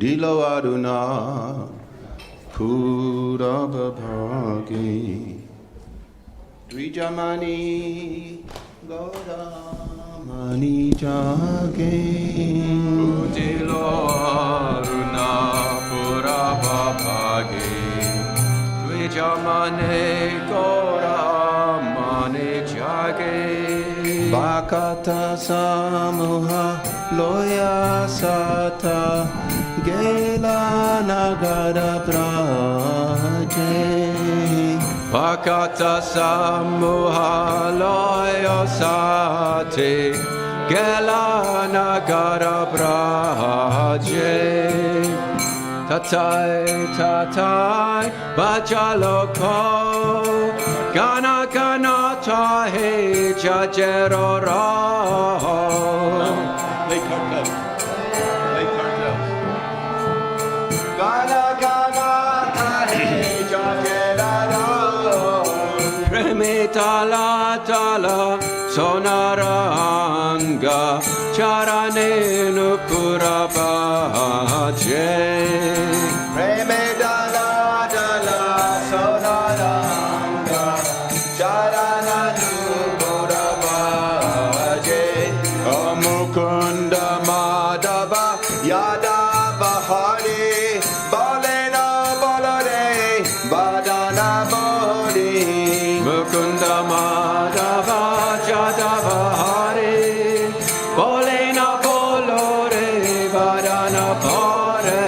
Dilo Aduna Purabhabhagi Dvijamani Gauramani Jage Dilo Aduna Purabhabhagi Dvijamani Gauramani Jage Bhakata Samuha Loya Sata Gela Nagara Braje Bhakata Samuha Loya Sate Gela Nagara Braje Tatai Tatai Bhajaloko Gana Gana Tahe Jajerora Lake Cartel. Gana Gana Tahe Jajerora Premi Tala Tala Sonaranga Charane Nupurabaje Preme Dala Dala Sonaranga Charana Nupurabaje Mukunda Madhava Yadava Hari Balena Balare Badana Bodhi Mukunda Madhava Jadava Hari Bolena Bolore Vadana Bore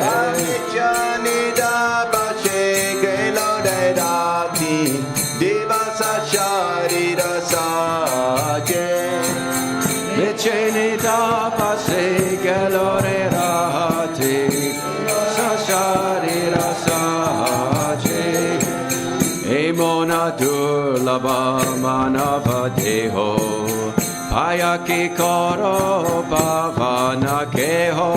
Janida Bache Gelo Dedati Divasa Sharira Saje Vichenita Pase Galore Rati Sashari Rasaje Emona Durlaba Manava Deho Payaki Koro Bhavana Keho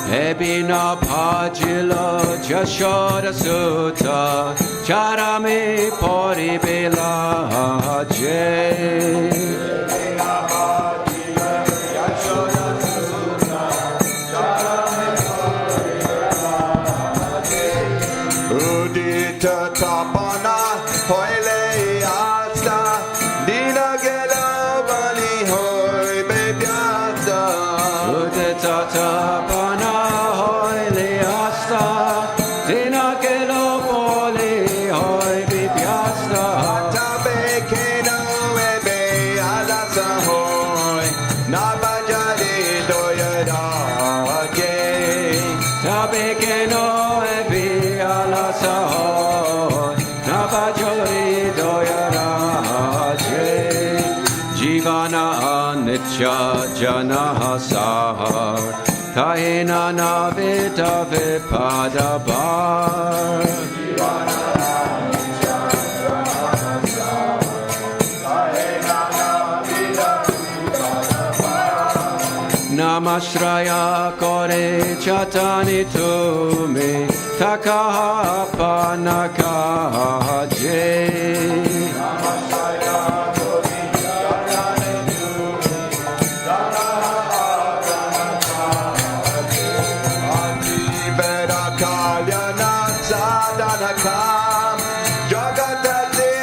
Ebina Pajilo Jashoda Sutta Charame Pori Belaje Udita Tapana Hoile Asta Dina Gela Bali Hoi Bebyasta Udita Tapana Hoile Asta Dina Gelo Boli Hoi Bibyasta Tabe Keno Ebe Alasa Hoi Nabajari Doyadake Tabe Keno Ebi Alasa Hoi Nabajori Doyaraje Jivana Nitya Janaha Sahar Kahena Navita Vipadabar Namashraya Kore Chatani Tumi Takaha Nakaje Kalyana Jagadate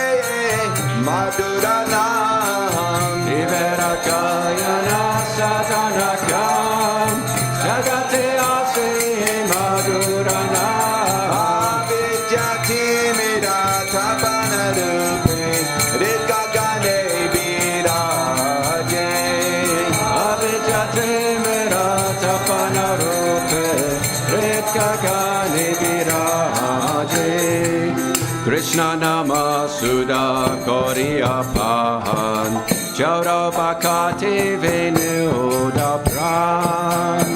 Madhuranam Niverakayana Sadanakam Jagate Ase Madhuranam Avidyati Miratapanarupe Ritgagane Viraje Avijate Miratapanarupe Ritkagani Viraje Krishna Nama Sudha Koriya Pahan Chaura Bhakati Venuda Pran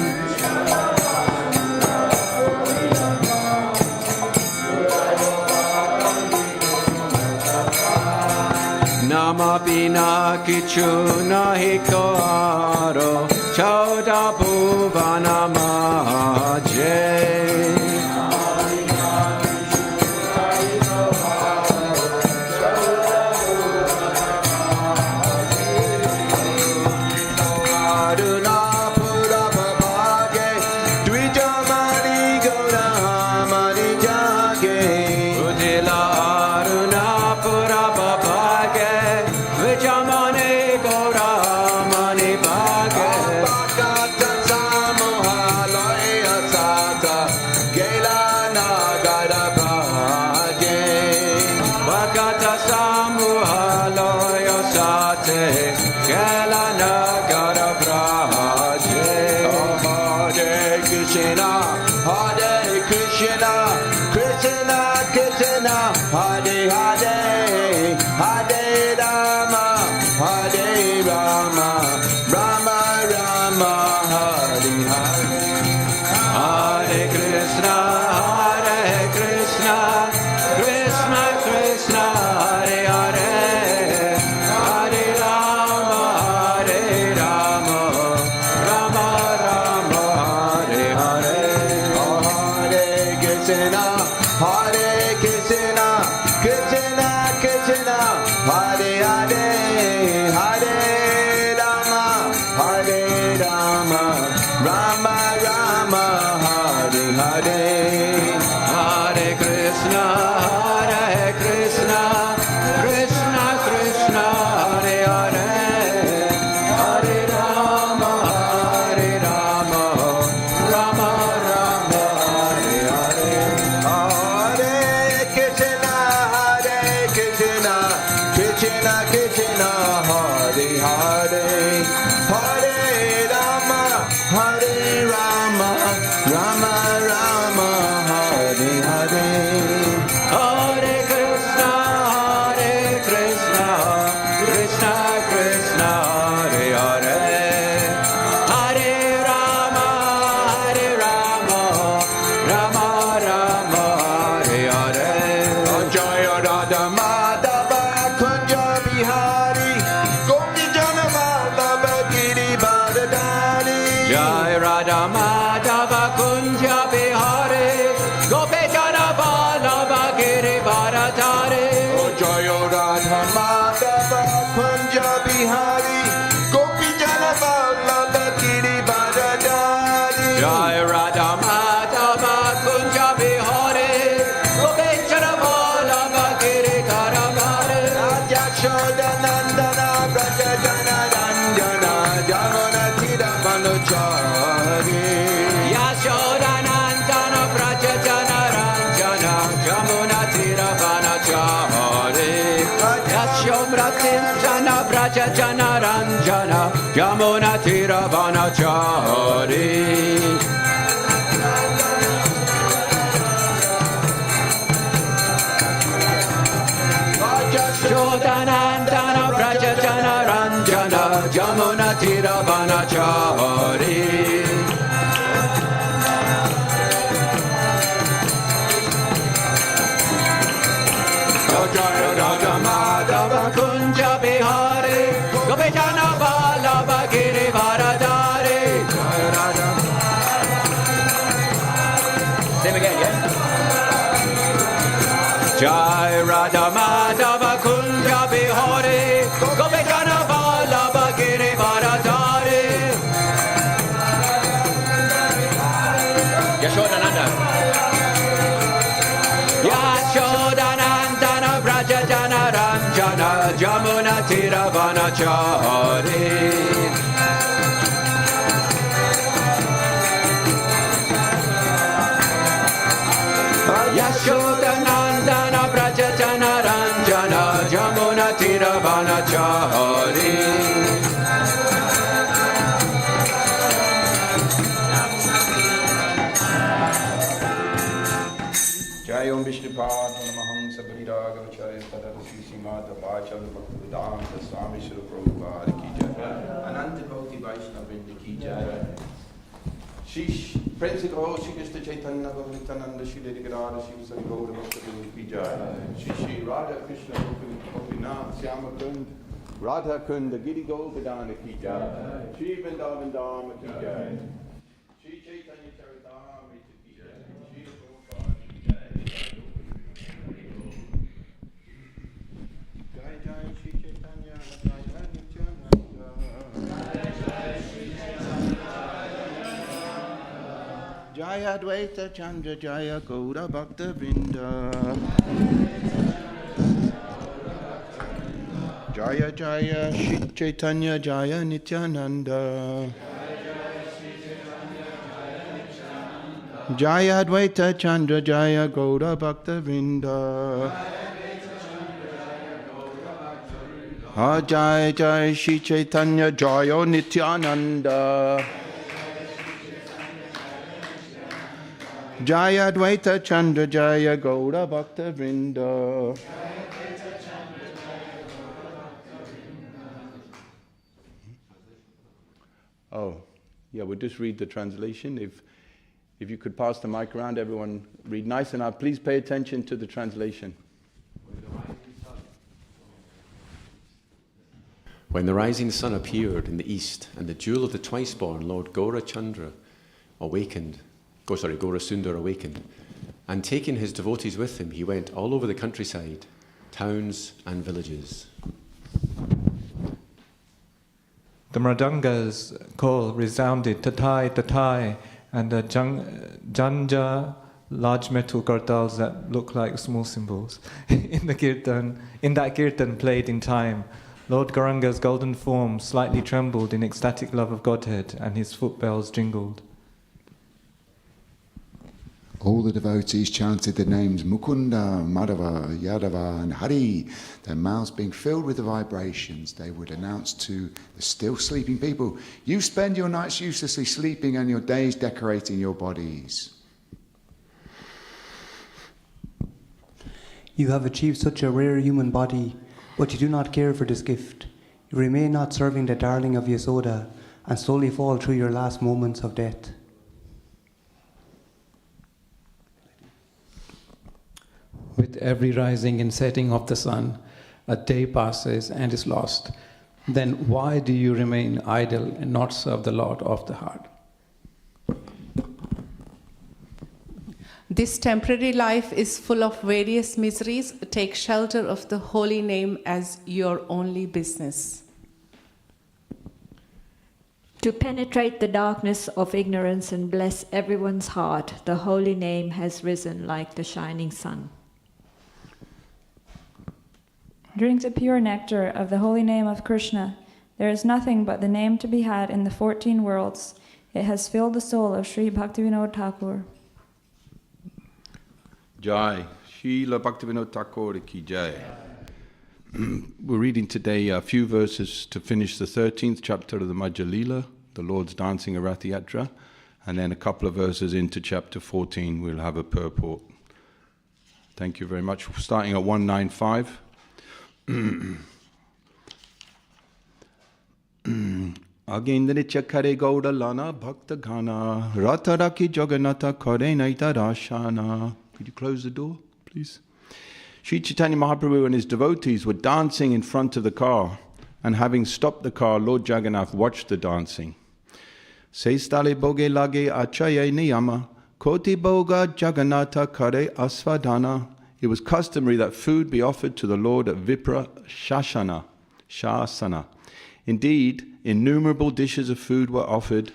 Nama Bina Kichu Nahi Koaro Chauda Bhuvana Maje Kalanagara Braje. Hare Krishna, Hare Krishna, Krishna Krishna, Hare Hare, Hare Rama, Hare Rama, Rama Rama, Hare Hare. Hare Krishna, Krishna Krishna, Hare Hare, Hare Rama, Rama Rama, Hare Hare. Hare Krishna, Hare Krishna, Krishna Krishna, Hare Hare, Hare Rama, Rama Rama, Hare Hare. Hare Krishna, Krishna Krishna, Hare Hare, Hare Rama, Rama Rama, Hare Hare. Hare Krishna, Krishna Krishna, Hare Hare, Hare Rama, Rama Rama, Hare Hare. Hare Krishna, Krishna Krishna, Hare Hare, Hare Rama, Rama Rama, Hare Hare. Jaya Radha Madhava Kunja Bihari, Gopi Jana Vallabha Giri Bharadari. Jai Radha Madhava Kunja Bihare, Gopi Jana Vallabha Giri Bharadari. Jaya Radha Madhava Kunja Bihari, Gopi Jana Vallabha Giri Bharadari. Jai Radha Madhava Kunja Bihare, Gopi Jana Vallabha Giri Bharadari. Yashoda Nandana Braja Jana Ranjana Jamuna Tira Banuchari. Yashodanandana Braja Jana Ranjana Jamuna Tira Vanachari. Yashodanandana Braja Jana Ranjana Jamuna Tira Vanachari. Yashodanandana Braja Jana Ranjana Jamuna Tira Vanachari. Jaya Radha Madhava Kunja Bihare, Gopi Jana Vallabha Giri Bharadari. Jaya Radha. Same again, yeah? Jai Radha Madhava Kunja Bihare, Gopi Jana Vallabha Giri Bharadari. Yashodananda. Yashodanandana Braja Jana Ranjana Jamuna Tira Vanachari. Yashodanandana Braja Jana Ranjana Jamuna Tira Vanachari. Jai Om Vishnupad Namaham Sabhiragam Charya Tadasi Simata Bachal Bhaktivedanta Swami Srila Prabhupada Ki Jai. Ananta Bhakti Vaishnavrinda Ki Jai. Shish Prince of Shri Krishna Chaitanya Bhaktivedanta Shri Radha Shri Sari Gaura Bhaktivedanta Ki Jai. Shri Radha Krishna Gopinath Syama Kund Radha Kunda Giri Govardhana Ki Jai. Shri Vrindavan Dhama Ki Jai. Shri Caitanya-Caritāmṛta Ki Jai. Shri Prabhupada Ki Jai. Jai Jai Shri Caitanya Jaya Nityananda. Jaya Advaita Chandra Jaya Gaura Bhakta Vrinda. Jaya Jaya Shri Caitanya Jaya Nityananda. Jaya Advaita Chandra Jaya Gaura Bhakta Vrinda. Jai Jai Shri Chaitanya Jaya Nityananda. Jaya Advaita Chandra Jaya Gaura Bhakta Vrinda. Oh, yeah, we'll just read the translation. If you could pass the mic around, everyone read nice and loud. Please pay attention to the translation. When the rising sun appeared in the east, and the jewel of the twice-born Lord Gaurachandra awakened, Gaurasundar awakened, and taking his devotees with him, he went all over the countryside, towns and villages. The mridanga's call resounded, tatai, tatai, and the janja, large metal gardals that look like small cymbals, in that kirtan played in time. Lord Gauranga's golden form slightly trembled in ecstatic love of Godhead, and his footbells jingled. All the devotees chanted the names Mukunda, Madhava, Yadava and Hari, their mouths being filled with the vibrations. They would announce to the still sleeping people, you spend your nights uselessly sleeping and your days decorating your bodies. You have achieved such a rare human body, but you do not care for this gift. You remain not serving the darling of Yasoda and slowly fall through your last moments of death. With every rising and setting of the sun, a day passes and is lost. Then why do you remain idle and not serve the Lord of the heart? This temporary life is full of various miseries. Take shelter of the holy name as your only business. To penetrate the darkness of ignorance and bless everyone's heart, the holy name has risen like the shining sun. Drink the pure nectar of the holy name of Krishna. There is nothing but the name to be had in the 14 worlds. It has filled the soul of Sri Bhaktivinoda Thakur. Jai. Srila Bhaktivinoda Thakur ki Jai. We're reading today a few verses to finish the 13th chapter of the Madhya-lilā, the Lord's dancing a Rath Yatra, and then a couple of verses into chapter 14 we'll have a purport. Thank you very much. Starting at 195. Agendricha kare gauda lana bhakta ghana rataraki jagannatha kare naita rashana. Could you close the door, please? Sri Chaitanya Mahaprabhu and his devotees were dancing in front of the car, and having stopped the car, Lord Jagannath watched the dancing. Seistale boge lage achaye niyama koti boga jagannatha kare asvadana. It was customary that food be offered to the Lord at Vipra Shasana. Indeed, innumerable dishes of food were offered,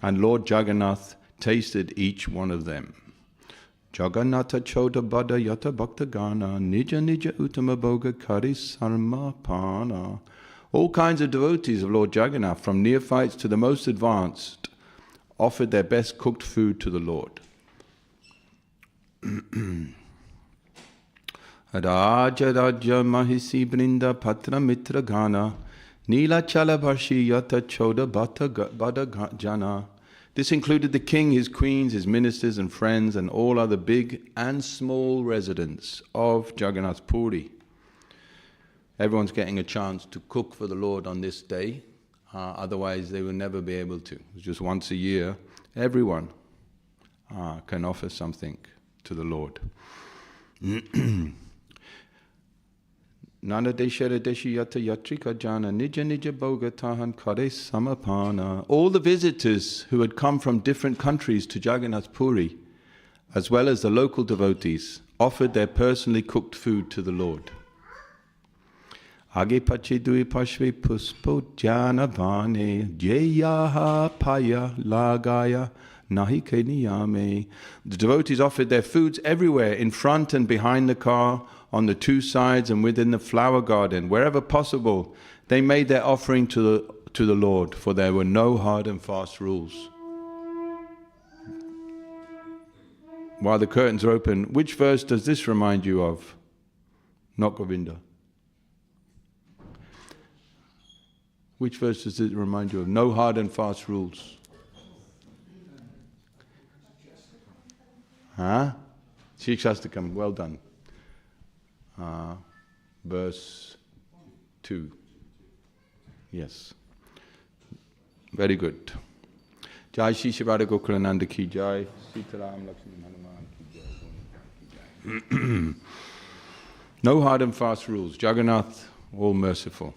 and Lord Jagannath tasted each one of them. Jagannatha choda bada yata bhakta gana nija nija uttama bhoga kari sarma pana. All kinds of devotees of Lord Jagannath, from neophytes to the most advanced, offered their best cooked food to the Lord. Raja Raja Mahisi Brinda Patra Mitra Gana Nila Chala Bharshi Yata Choda Bada Jana. This included the king, his queens, his ministers and friends, and all other big and small residents of Jagannath Puri. Everyone's getting a chance to cook for the Lord on this day. Otherwise, they will never be able to. It's just once a year. Everyone can offer something to the Lord. Nana deshara deshiyata yatrika jana nija nija boga tahan kare samapana. All the visitors who had come from different countries to Jagannath Puri, as well as the local devotees, offered their personally cooked food to the Lord. Age pache dui pashve puspo jana vane jeyaha paya lagaya nahi ke niyame. The devotees offered their foods everywhere, in front and behind the car, on the two sides and within the flower garden. Wherever possible, they made their offering to the Lord, for there were no hard and fast rules. While the curtains are open, which verse does this remind you of? Not Govinda. Which verse does it remind you of? No hard and fast rules. Huh? Shikshastakam, well done. Verse 2. Yes. Very good. Jai Shri Shivada Gokulananda ki jai. Sitaram Lakshmi Hanuman ki jai. No hard and fast rules. Jagannath, all merciful.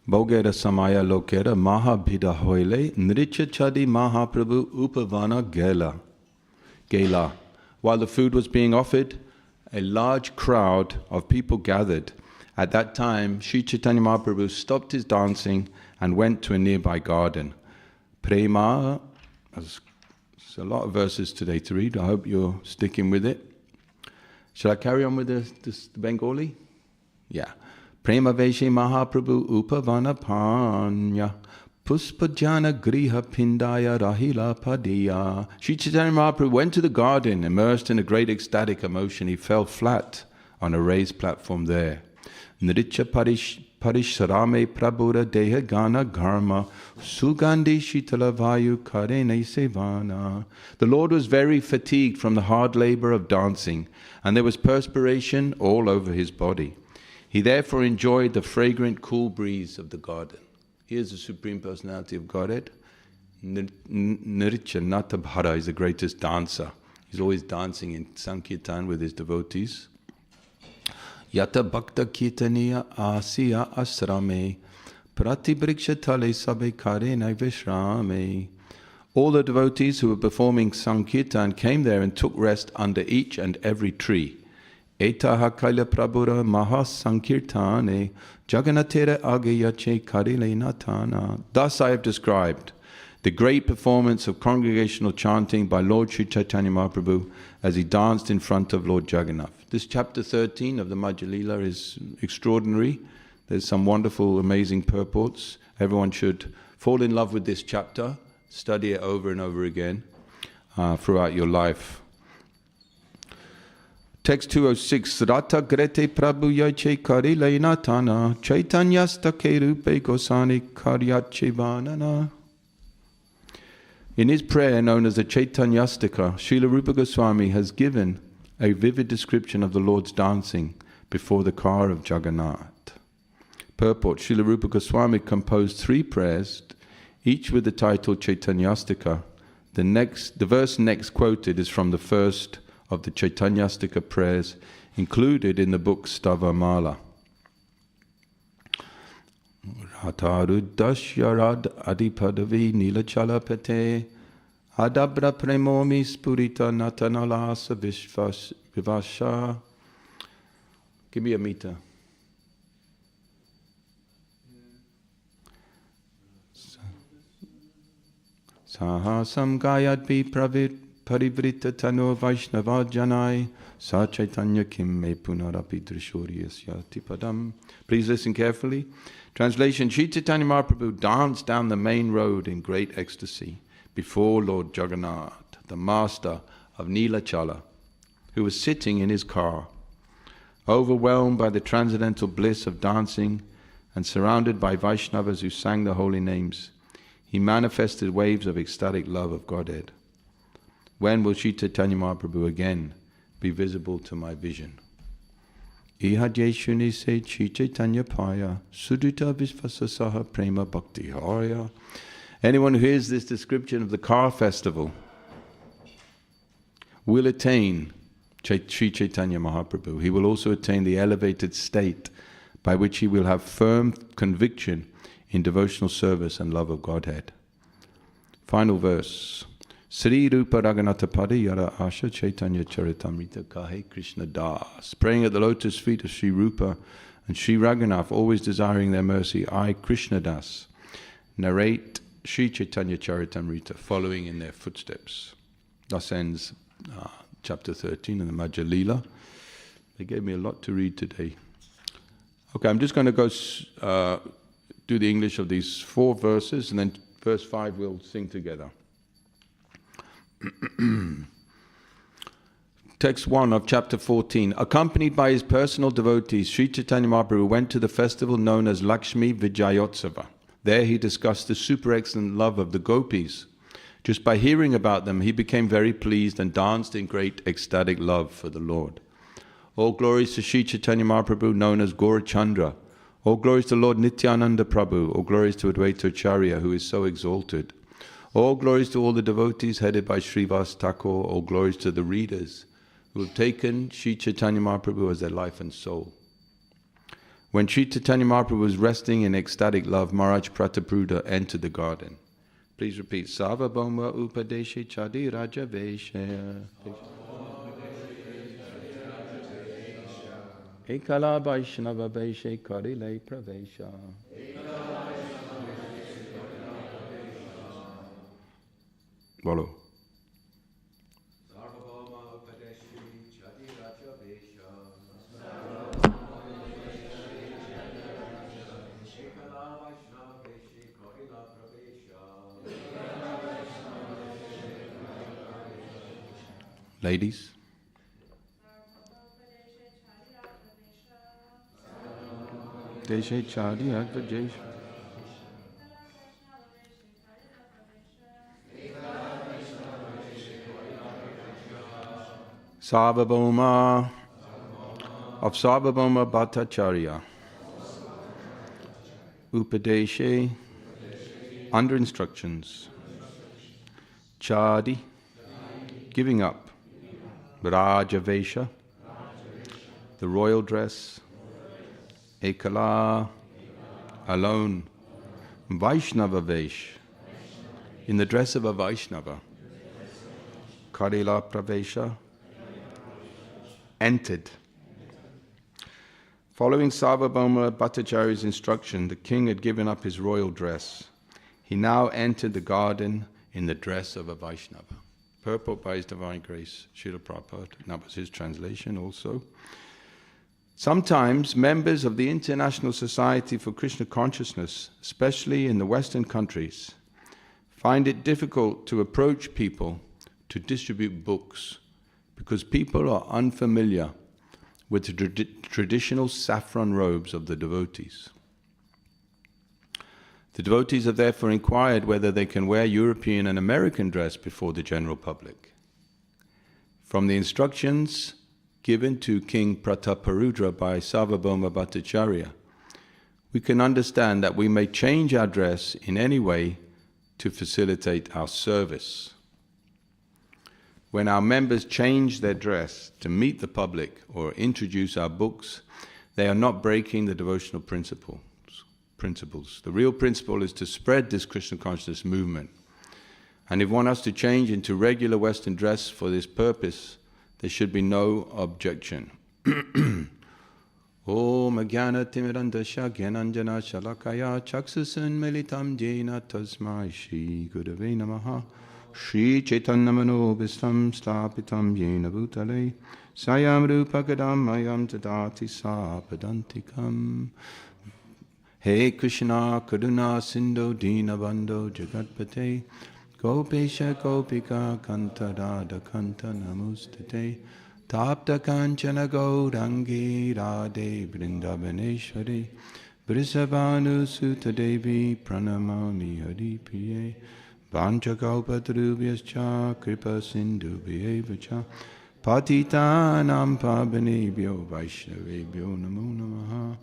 Bogera Samaya Lokera Mahabhida Hoile Nritya Chadi Mahaprabhu Upavana Gela. While the food was being offered, a large crowd of people gathered. At that time, Sri Chaitanya Mahaprabhu stopped his dancing and went to a nearby garden. Prema, there's a lot of verses today to read. I hope you're sticking with it. Shall I carry on with the Bengali? Yeah. Prema Veshe Mahaprabhu Upavana Panya Puspajana Griha Pindaya Rahila Padiya. Sri Chaitanya Mahaprabhu went to the garden, immersed in a great ecstatic emotion. He fell flat on a raised platform there. Nritya Parisharame Prabhura Deha Gana Garma Sugandhi Shitala Vayu Karene Sevana. The Lord was very fatigued from the hard labor of dancing, and there was perspiration all over his body. He therefore enjoyed the fragrant, cool breeze of the garden. Here's the Supreme Personality of Godhead. Nritya Natabhara is the greatest dancer. He's always dancing in Sankirtan with his devotees. Yata Bhakta Kirtaniya Asiya Asrame Pratibriksha Tale Sabe Karene Vishrame. All the devotees who were performing Sankirtan came there and took rest under each and every tree. Etaha Kaila Prabhura Maha Sankirtane Jagannatera Agayache Karile Natana. Thus I have described the great performance of congregational chanting by Lord Sri Chaitanya Mahaprabhu as he danced in front of Lord Jagannath. This chapter 13 of the Madhya-lilā is extraordinary. There's some wonderful, amazing purports. Everyone should fall in love with this chapter, study it over and over again throughout your life. Text 206. Rata Grete Prabhu Yache Kari Lainatana Chaitanyasta Kerupe Gosani Karyache Vanana. In his prayer known as the Caitanya-staka, Srila Rupa Goswami has given a vivid description of the Lord's dancing before the car of Jagannath. Purport. Srila Rupa Goswami composed 3 prayers, each with the title Caitanya-staka. The verse next quoted is from the first of the Caitanya-staka prayers included in the book Stavamala. Ratarudashyarad adipadavi nilachala pete adabra premomi spurita natanalasa vivasha. Give me a meter. Sahasam gayadvi pravit Parivrita tano Vaishnava janai sa Chaitanya kim me punarapi drishoriyasya tipadam. Please listen carefully. Translation. Sri Chaitanya Mahaprabhu danced down the main road in great ecstasy before Lord Jagannath, the master of Nilachala, who was sitting in his car. Overwhelmed by the transcendental bliss of dancing and surrounded by Vaishnavas who sang the holy names, he manifested waves of ecstatic love of Godhead. When will Sri Chaitanya Mahaprabhu again be visible to my vision? Ihadye shuni se Sri Chaitanya paya sudita visvasasaha prema bhakti haya. Anyone who hears this description of the car festival will attain Sri Chaitanya Mahaprabhu. He will also attain the elevated state by which he will have firm conviction in devotional service and love of Godhead. Final verse. Sri Rupa Raghunatha Pada Yara Asha Caitanya-Caritāmṛta Kahe Krishna Das. Praying at the lotus feet of Sri Rupa and Sri Raghunath, always desiring their mercy, I, Krishna Das, narrate Sri Caitanya-Caritāmṛta, following in their footsteps. Thus ends chapter 13 in the Madhya-lilā. They gave me a lot to read today. Okay, I'm just going to go do the English of these 4 verses, and then verse 5 we'll sing together. text 1 of chapter 14. Accompanied by his personal devotees, Sri Chaitanya Mahaprabhu went to the festival known as Lakshmi Vijayotsava. There he discussed the super excellent love of the gopis. Just by hearing about them, he became very pleased and danced in great ecstatic love for the Lord. All glories to Sri Chaitanya Mahaprabhu, known as Gaurachandra. All glories to Lord Nityananda Prabhu. All glories to Advaita Acharya, who is so exalted. All glories to all the devotees headed by Srivas Thakur. All glories to the readers who have taken Sri Chaitanya Mahaprabhu as their life and soul. When Sri Chaitanya Mahaprabhu was resting in ecstatic love, Maharaj Prataparudra entered the garden. Please repeat. Sarvabhauma Upadeshe Chadi Raja Vesha. Ekala Vaishnava Veshe Karile Pravesha. Bolo. Ladies. Deshe Chadi Advajesh. Sarvabhauma of Sarvabhauma Bhattacharya. Upadeshe, under instructions. Chadi, giving up. Rajavesha, the royal dress. Ekala, alone. Vaishnava Vesh, in the dress of a Vaishnava. Karila Pravesha, entered. Following Sarvabhauma Bhattacharya's instruction, the king had given up his royal dress. He now entered the garden in the dress of a Vaishnava. Purport by His Divine Grace, Srila Prabhupada. That was his translation also. Sometimes members of the International Society for Krishna Consciousness, especially in the Western countries, find it difficult to approach people to distribute books because people are unfamiliar with the traditional saffron robes of the devotees. The devotees have therefore inquired whether they can wear European and American dress before the general public. From the instructions given to King Prataparudra by Sarvabhauma Bhattacharya, we can understand that we may change our dress in any way to facilitate our service. When our members change their dress to meet the public or introduce our books, they are not breaking the devotional principles. The real principle is to spread this Krishna consciousness movement. And if one has to change into regular Western dress for this purpose, there should be no objection. Om Jnana Timirandasya Gyananjana Shalakaya Chaksusun Militam Jena Tasmai Shri Gurave Namaha Shri Chaitanya Manobhistam Stapitam Jena Bhutale Sayam Rupa Gadam Mayam Tadati Sapadantikam. He Krishna Karuna Sindhu Dina Bandho Jagatpate Gopesha Gopika Kanta Radha Kanta Namustate Tapta Kanchana Gaurangi Radhe Vrindavaneshwari Vrisabhanu Sutta Devi Pranamami Hari Priye Vanchakalpatarubhyascha Kripa Sindhu Bhyevacha Patitanam Pavanebhyo Vaishnavebhyo Namo Namaha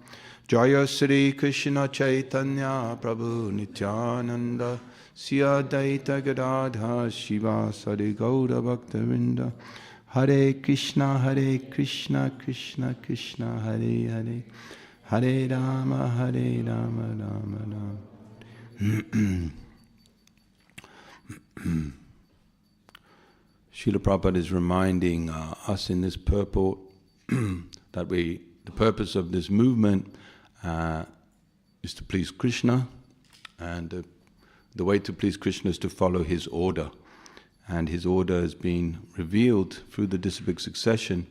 Jaya Sri Krishna Chaitanya Prabhu Nityananda Sri Advaita Gadadhar Shiva Sari Gaura Bhaktavinda Hare Krishna Krishna Krishna Hare Hare Hare Rama Rama Rama. Srila Prabhupada is reminding us in this purport that the purpose of this movement is to please Krishna, and the way to please Krishna is to follow his order. And his order has been revealed through the disciplic succession,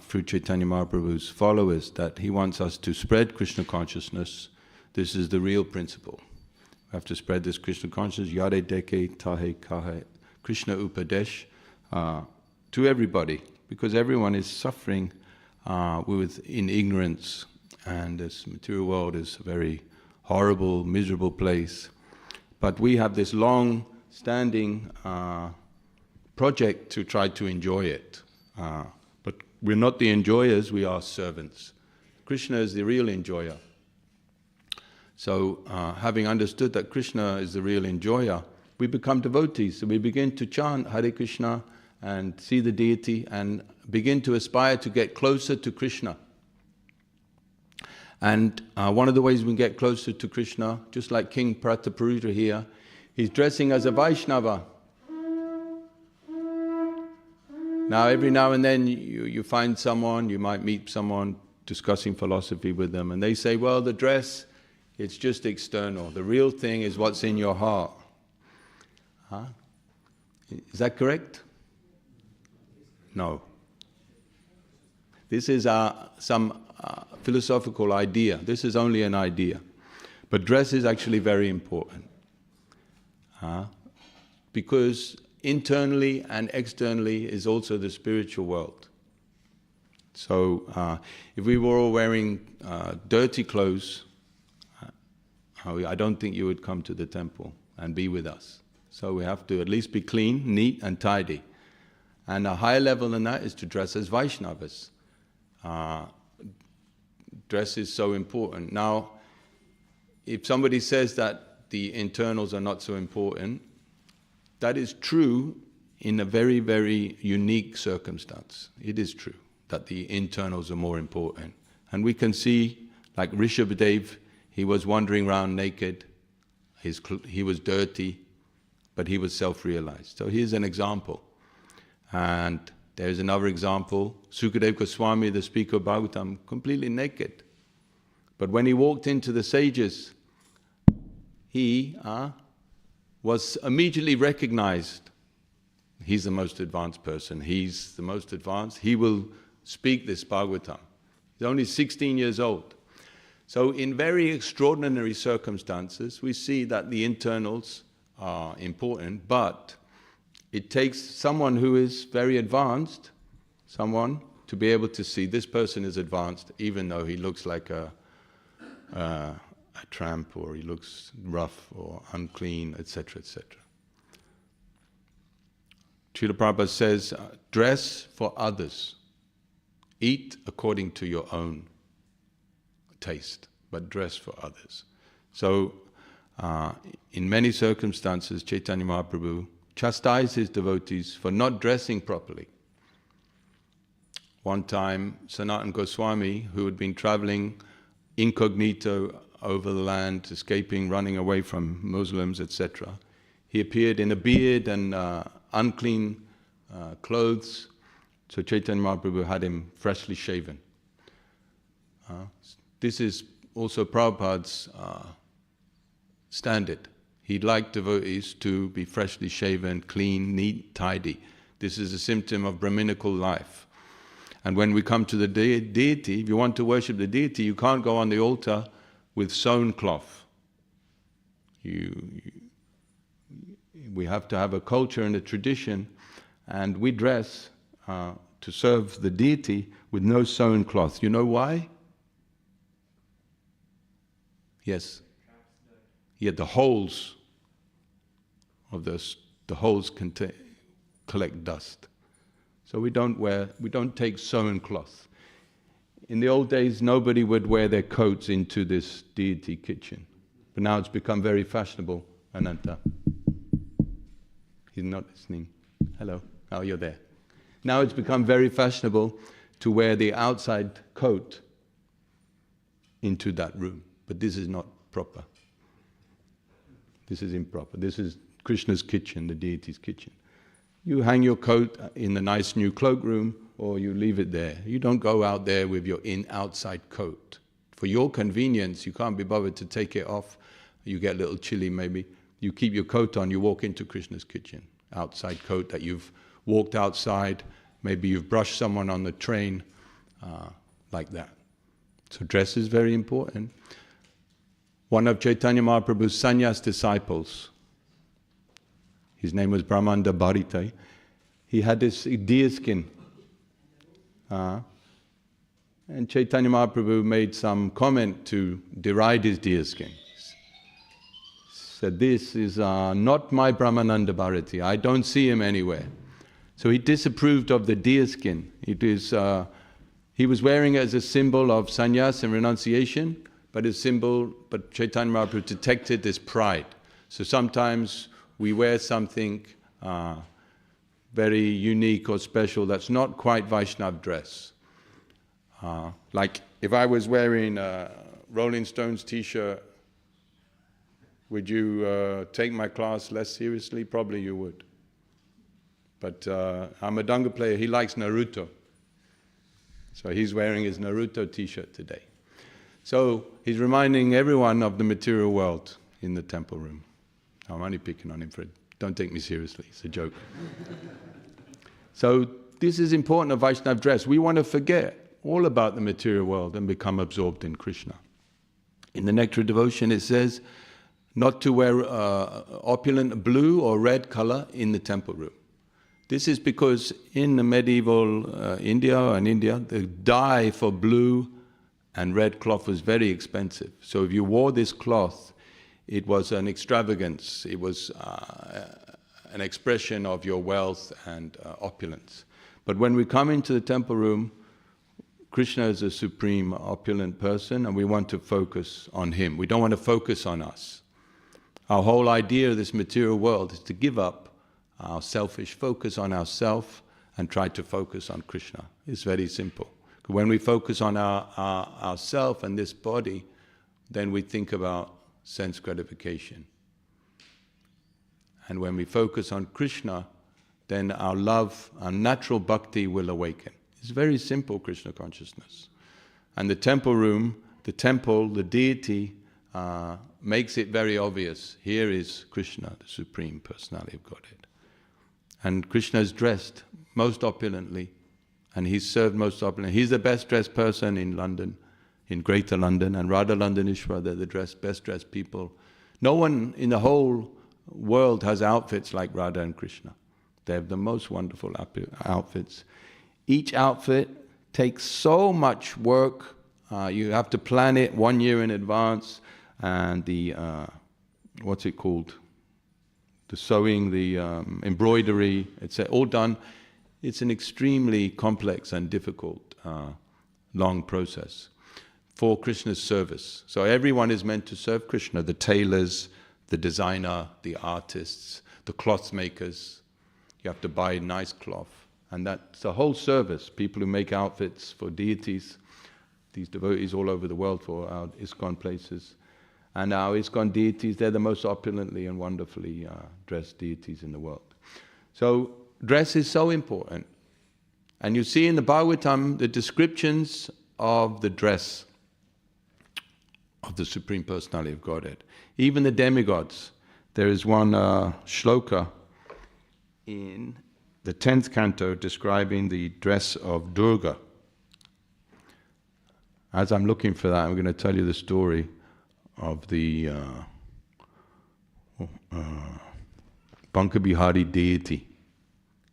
through Chaitanya Mahaprabhu's followers, that he wants us to spread Krishna consciousness. This is the real principle. We have to spread this Krishna consciousness. Yare deke tahe kahe. Krishna Upadesh, to everybody, because everyone is suffering in ignorance, and this material world is a very horrible, miserable place. But we have this long-standing project to try to enjoy it. But we're not the enjoyers, we are servants. Krishna is the real enjoyer. So having understood that Krishna is the real enjoyer, we become devotees. So we begin to chant Hare Krishna and see the deity and begin to aspire to get closer to Krishna. And one of the ways we can get closer to Krishna, just like King Prataparudra here, he's dressing as a Vaishnava. Now, every now and then you find someone, you might meet someone discussing philosophy with them, and they say, well, the dress, it's just external. The real thing is what's in your heart. Huh? Is that correct? No. This is some philosophical idea. This is only an idea. But dress is actually very important. Because internally and externally is also the spiritual world. So if we were all wearing dirty clothes, I don't think you would come to the temple and be with us. So we have to at least be clean, neat and tidy. And a higher level than that is to dress as Vaishnavas. Dress is so important. Now, if somebody says that the internals are not so important, that is true in a very, very unique circumstance. It is true that the internals are more important. And we can see, like Rishabhadev, he was wandering around naked, he was dirty, but he was self-realized. So here's an example. And there's another example, Sukadeva Goswami, the speaker of Bhagavatam, completely naked. But when he walked into the sages, he was immediately recognized. He's the most advanced person. He's the most advanced. He will speak this Bhagavatam. He's only 16 years old. So in very extraordinary circumstances, we see that the internals are important, but it takes someone who is very advanced, someone to be able to see this person is advanced, even though he looks like a tramp, or he looks rough or unclean, etc., etc. Srila Prabhupada says, dress for others. Eat according to your own taste, but dress for others. So, in many circumstances, Chaitanya Mahaprabhu chastised his devotees for not dressing properly. One time, Sanatana Goswami, who had been traveling incognito over the land, escaping, running away from Muslims, etc., he appeared in a beard and unclean clothes, so Chaitanya Mahaprabhu had him freshly shaven. This is also Prabhupada's standard. He liked devotees to be freshly shaven, clean, neat, tidy. This is a symptom of Brahminical life. And when we come to the deity, if you want to worship the deity, you can't go on the altar with sewn cloth. We have to have a culture and a tradition, and we dress to serve the deity with no sewn cloth. You know why? Yes. Yeah, the holes of the holes collect dust. So we don't take sewn cloth. In the old days, nobody would wear their coats into this deity kitchen. But now it's become very fashionable. Ananta. He's not listening. Hello. Oh, you're there. Now it's become very fashionable to wear the outside coat into that room. But this is not proper. This is improper. This is Krishna's kitchen, the deity's kitchen. You hang your coat in the nice new cloakroom, or you leave it there. You don't go out there with your outside coat. For your convenience, you can't be bothered to take it off. You get a little chilly maybe. You keep your coat on, you walk into Krishna's kitchen. Outside coat that you've walked outside, maybe you've brushed someone on the train, like that. So dress is very important. One of Chaitanya Mahaprabhu's sannyas disciples, his name was Brahmanda Bharita, he had this deer skin. And Chaitanya Mahaprabhu made some comment to deride his deer skin. Said, this is not my Brahmananda Bharati, I don't see him anywhere. So he disapproved of the deer skin. He was wearing it as a symbol of sannyas and renunciation, but Chaitanya Mahaprabhu detected this pride. So sometimes we wear something very unique or special that's not quite Vaishnava dress. Like if I was wearing a Rolling Stones t-shirt, would you take my class less seriously? Probably you would. But our Madanga player, he likes Naruto. So he's wearing his Naruto t-shirt today. So he's reminding everyone of the material world in the temple room. I'm only picking on him, Fred. Don't take me seriously, it's a joke. So this is important of Vaishnava dress. We want to forget all about the material world and become absorbed in Krishna. In the Nectar of Devotion it says not to wear opulent blue or red color in the temple room. This is because in the medieval India, the dye for blue and red cloth was very expensive. So if you wore this cloth, it was an extravagance, it was an expression of your wealth and opulence. But when we come into the temple room, Krishna is a supreme opulent person and we want to focus on him. We don't want to focus on us. Our whole idea of this material world is to give up our selfish focus on ourself and try to focus on Krishna. It's very simple. When we focus on ourself and this body, then we think about sense gratification. And when we focus on Krishna, then our love, our natural bhakti will awaken. It's very simple, Krishna consciousness. And the temple room, the temple, the deity, makes it very obvious. Here is Krishna, the Supreme Personality of Godhead. And Krishna is dressed most opulently, and he's served most opulently. He's the best dressed person in London, in Greater London, and Radha Landanishwar, they're the best dressed people. No one in the whole world has outfits like Radha and Krishna. They have the most wonderful outfits. Each outfit takes so much work. You have to plan it 1 year in advance, and the what's it called? The sewing, the embroidery, it's all done. It's an extremely complex and difficult, long process for Krishna's service. So everyone is meant to serve Krishna, the tailors, the designer, the artists, the cloth makers. You have to buy nice cloth. And that's a whole service. People who make outfits for deities, these devotees all over the world for our ISKCON places. And our ISKCON deities, they're the most opulently and wonderfully dressed deities in the world. So dress is so important. And you see in the Bhagavatam the descriptions of the dress of the Supreme Personality of Godhead. Even the demigods. There is one shloka in the 10th canto describing the dress of Durga. As I'm looking for that, I'm going to tell you the story of the Bankabihari deity.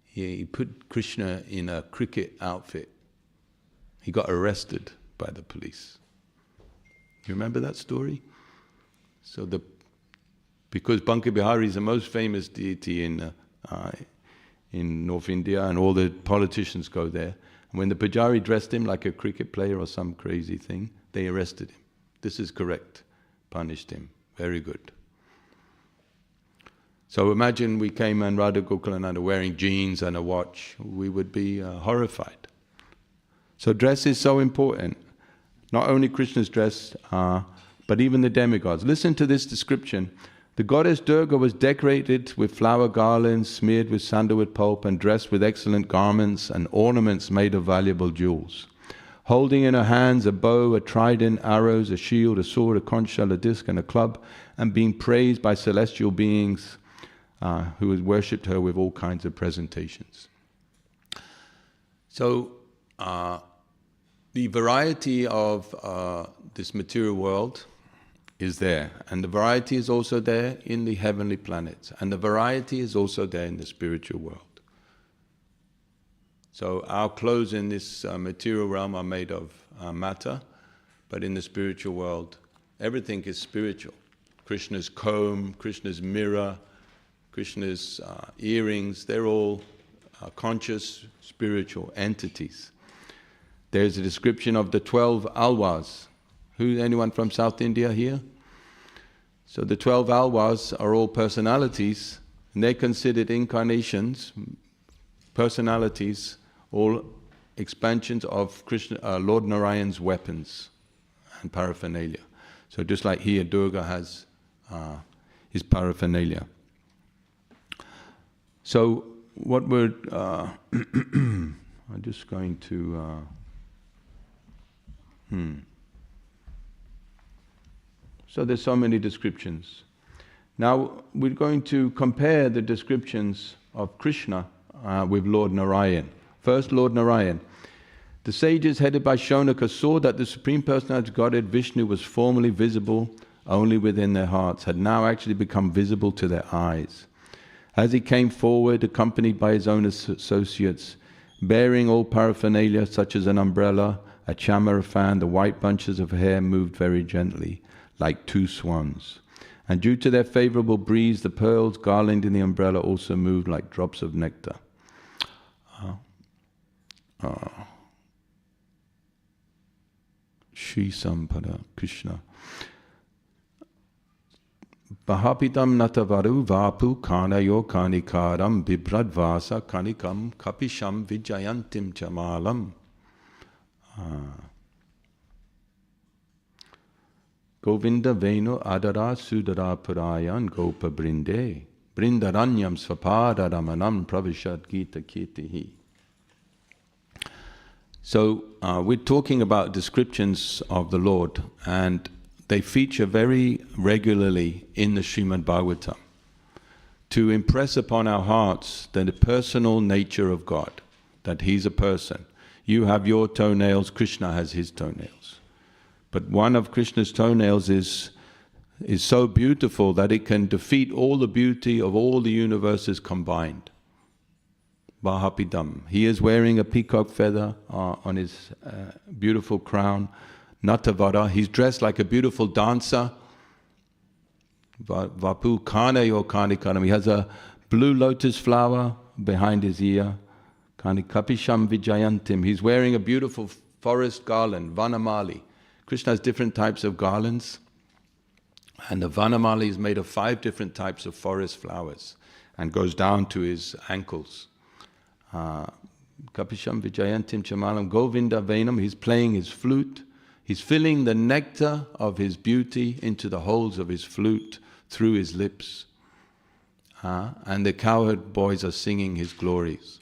He put Krishna in a cricket outfit. He got arrested by the police. You remember that story? So because Bankabihari is the most famous deity in North India, and all the politicians go there. And when the Pujari dressed him like a cricket player or some crazy thing, they arrested him. This is correct. Punished him. Very good. So imagine we came and Radha Gokulananda wearing jeans and a watch. We would be horrified. So dress is so important. Not only Krishna's dress, but even the demigods. Listen to this description. The goddess Durga was decorated with flower garlands, smeared with sandalwood pulp, and dressed with excellent garments and ornaments made of valuable jewels. Holding in her hands a bow, a trident, arrows, a shield, a sword, a conch shell, a disc, and a club, and being praised by celestial beings who had worshipped her with all kinds of presentations. So, the variety of this material world is there, and the variety is also there in the heavenly planets, and the variety is also there in the spiritual world. So our clothes in this material realm are made of matter, but in the spiritual world, everything is spiritual. Krishna's comb, Krishna's mirror, Krishna's earrings, they're all conscious spiritual entities. There's a description of the 12 alwas. Anyone from South India here? So the 12 alwas are all personalities, and they're considered incarnations, personalities, all expansions of Lord Narayan's weapons and paraphernalia. So just like here, Durga has his paraphernalia. So what we're... I'm just going to... So there's so many descriptions. Now we're going to compare the descriptions of Krishna with Lord Narayan. First, Lord Narayan. The sages headed by Shaunaka saw that the Supreme Personality of Godhead Vishnu was formerly visible only within their hearts, had now actually become visible to their eyes. As he came forward, accompanied by his own associates, bearing all paraphernalia such as an umbrella, a chamara fan, the white bunches of hair moved very gently, like two swans. And due to their favorable breeze, the pearls garlanding the umbrella also moved like drops of nectar. Shri Sampada Krishna. Bahapitam natavaru vapu kanayo kanikaram bibradvasa kanikam kapisham vijayantim chamalam. Govinda Venu Adara Sudara Purayan Gopa Brinde Brindaranyam Svapada Ramanam Pravishad Gita Kirtihi. So we're talking about descriptions of the Lord, and they feature very regularly in the Srimad Bhagavatam to impress upon our hearts the personal nature of God, that He's a person. You have your toenails, Krishna has his toenails. But one of Krishna's toenails is so beautiful that it can defeat all the beauty of all the universes combined. Bahapidam. He is wearing a peacock feather on his beautiful crown. Natavara. He's dressed like a beautiful dancer. Vapu kanayo kanikaram. He has a blue lotus flower behind his ear. Kanikapisham vijayantim. He's wearing a beautiful forest garland, vanamali. Krishna has different types of garlands, and the vanamali is made of 5 different types of forest flowers and goes down to his ankles. Kapisham vijayantim chamalam Govinda Venam. He's playing his flute. He's filling the nectar of his beauty into the holes of his flute through his lips. And the cowherd boys are singing his glories.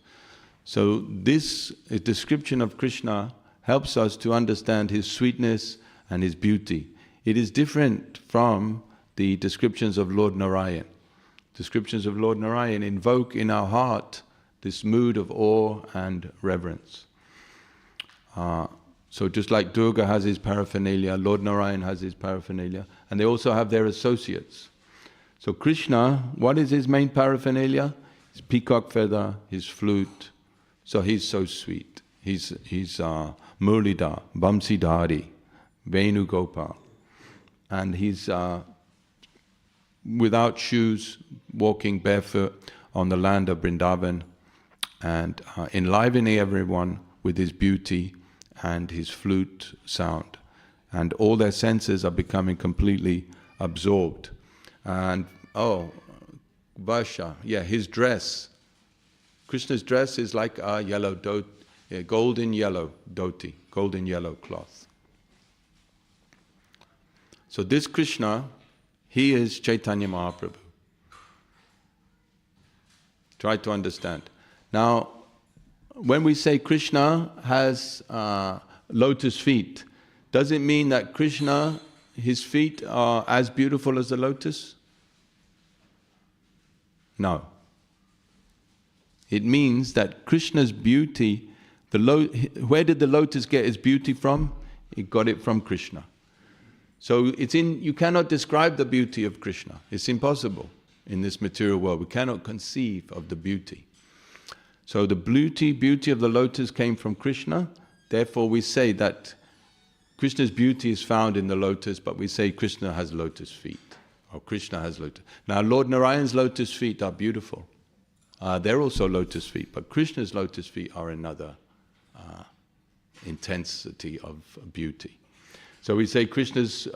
So this description of Krishna helps us to understand his sweetness and his beauty. It is different from the descriptions of Lord Narayan. Descriptions of Lord Narayan invoke in our heart this mood of awe and reverence. So just like Durga has his paraphernalia, Lord Narayan has his paraphernalia, and they also have their associates. So Krishna, what is his main paraphernalia? His peacock feather, his flute. So he's so sweet. He's Murlida, Bamsidhari, Venu Gopal. And he's without shoes, walking barefoot on the land of Vrindavan, and enlivening everyone with his beauty and his flute sound. And all their senses are becoming completely absorbed. And, Vasha, his dress. Krishna's dress is like a yellow golden yellow dhoti, golden yellow cloth. So this Krishna, he is Chaitanya Mahaprabhu. Try to understand. Now, when we say Krishna has lotus feet, does it mean that Krishna, his feet are as beautiful as the lotus? No. It means that Krishna's beauty, where did the lotus get its beauty from? It got it from Krishna. So you cannot describe the beauty of Krishna. It's impossible in this material world. We cannot conceive of the beauty. So the beauty of the lotus came from Krishna. Therefore we say that Krishna's beauty is found in the lotus, but we say Krishna has lotus feet, or Krishna has lotus. Now Lord Narayan's lotus feet are beautiful. They're also lotus feet, but Krishna's lotus feet are another intensity of beauty. So we say Krishna's